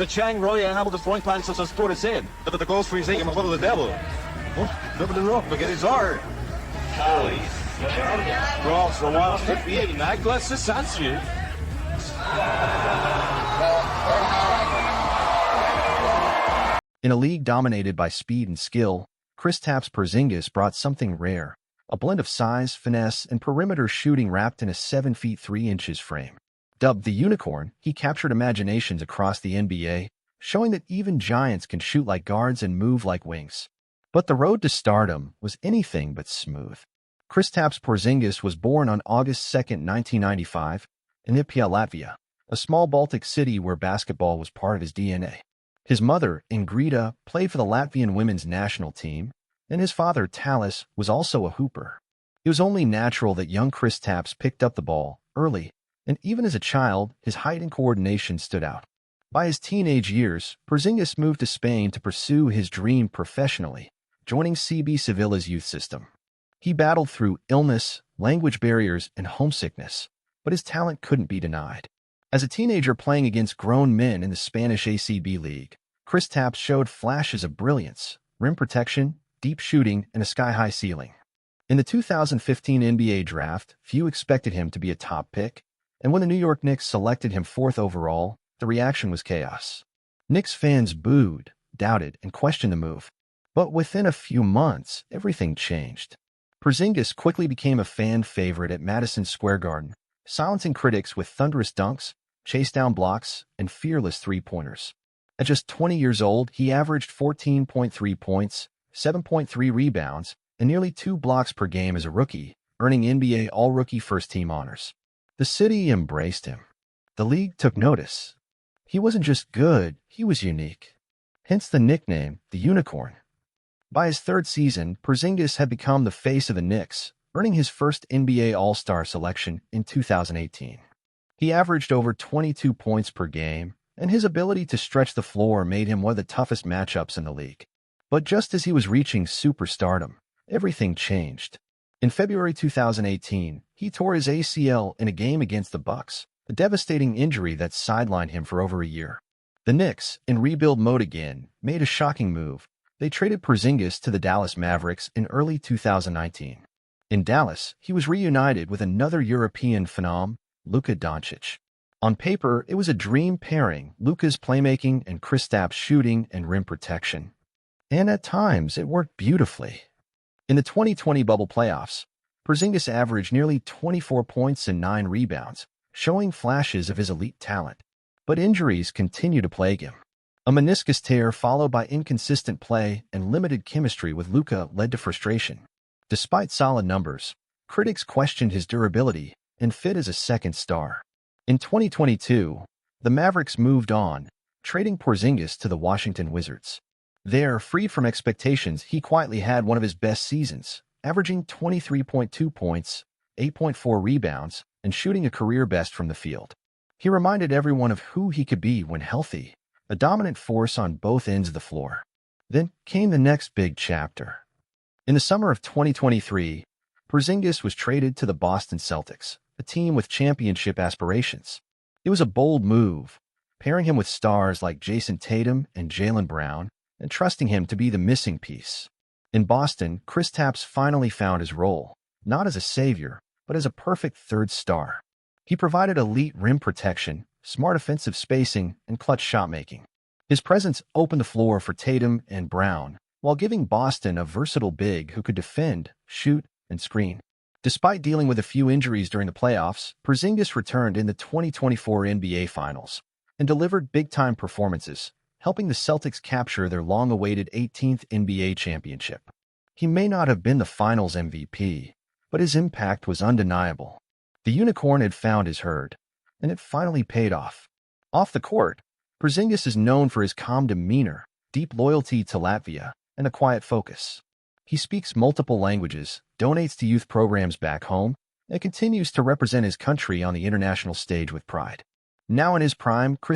the Chang Roy able to throwing pan such as put us in. But the goals for his eight and follow the devil. Oh, double the rock, but it is hard. Cross the wild 58. Necklace to Sansu. In a league dominated by speed and skill, Kristaps Porzingis brought something rare, a blend of size, finesse, and perimeter shooting wrapped in a 7 feet 3 inches frame. Dubbed the Unicorn, he captured imaginations across the NBA, showing that even giants can shoot like guards and move like wings. But the road to stardom was anything but smooth. Kristaps Porzingis was born on August 2, 1995, in Ipia, Latvia, a small Baltic city where basketball was part of his DNA. His mother, Ingrida, played for the Latvian women's national team, and his father, Talis, was also a hooper. It was only natural that young Kristaps picked up the ball early, and even as a child, his height and coordination stood out. By his teenage years, Porzingis moved to Spain to pursue his dream professionally, joining CB Sevilla's youth system. He battled through illness, language barriers, and homesickness, but his talent couldn't be denied. As a teenager playing against grown men in the Spanish ACB League, Kristaps showed flashes of brilliance, rim protection, deep shooting, and a sky-high ceiling. In the 2015 NBA draft, few expected him to be a top pick, and when the New York Knicks selected him 4th overall, the reaction was chaos. Knicks fans booed, doubted, and questioned the move. But within a few months, everything changed. Porzingis quickly became a fan favorite at Madison Square Garden, silencing critics with thunderous dunks, chase-down blocks, and fearless three-pointers. At just 20 years old, he averaged 14.3 points, 7.3 rebounds, and nearly 2 blocks per game as a rookie, earning NBA All-Rookie First-Team honors. The city embraced him. The league took notice. He wasn't just good, he was unique. Hence the nickname, the Unicorn. By his 3rd season, Porzingis had become the face of the Knicks, earning his first NBA All-Star selection in 2018. He averaged over 22 points per game, and his ability to stretch the floor made him one of the toughest matchups in the league. But just as he was reaching superstardom, everything changed. In February 2018, he tore his ACL in a game against the Bucks, a devastating injury that sidelined him for over a year. The Knicks, in rebuild mode again, made a shocking move. They traded Porzingis to the Dallas Mavericks in early 2019. In Dallas, he was reunited with another European phenom, Luka Doncic. On paper, it was a dream pairing, Luka's playmaking and Kristaps' shooting and rim protection. And at times, it worked beautifully. In the 2020 bubble playoffs, Porzingis averaged nearly 24 points and 9 rebounds, showing flashes of his elite talent. But injuries continue to plague him. A meniscus tear followed by inconsistent play and limited chemistry with Luka led to frustration. Despite solid numbers, critics questioned his durability and fit as a second star. In 2022, the Mavericks moved on, trading Porzingis to the Washington Wizards. There, freed from expectations, he quietly had one of his best seasons, averaging 23.2 points, 8.4 rebounds, and shooting a career best from the field. He reminded everyone of who he could be when healthy, a dominant force on both ends of the floor. Then came the next big chapter. In the summer of 2023, Porzingis was traded to the Boston Celtics, a team with championship aspirations. It was a bold move, pairing him with stars like Jason Tatum and Jaylen Brown, and trusting him to be the missing piece. In Boston, Kristaps finally found his role, not as a savior, but as a perfect third star. He provided elite rim protection, smart offensive spacing, and clutch shot-making. His presence opened the floor for Tatum and Brown, while giving Boston a versatile big who could defend, shoot, and screen. Despite dealing with a few injuries during the playoffs, Porzingis returned in the 2024 NBA Finals and delivered big-time performances, helping the Celtics capture their long-awaited 18th NBA championship. He may not have been the Finals MVP, but his impact was undeniable. The Unicorn had found his herd, and it finally paid off. Off the court, Porzingis is known for his calm demeanor, deep loyalty to Latvia, and a quiet focus. He speaks multiple languages, donates to youth programs back home, and continues to represent his country on the international stage with pride. Now in his prime,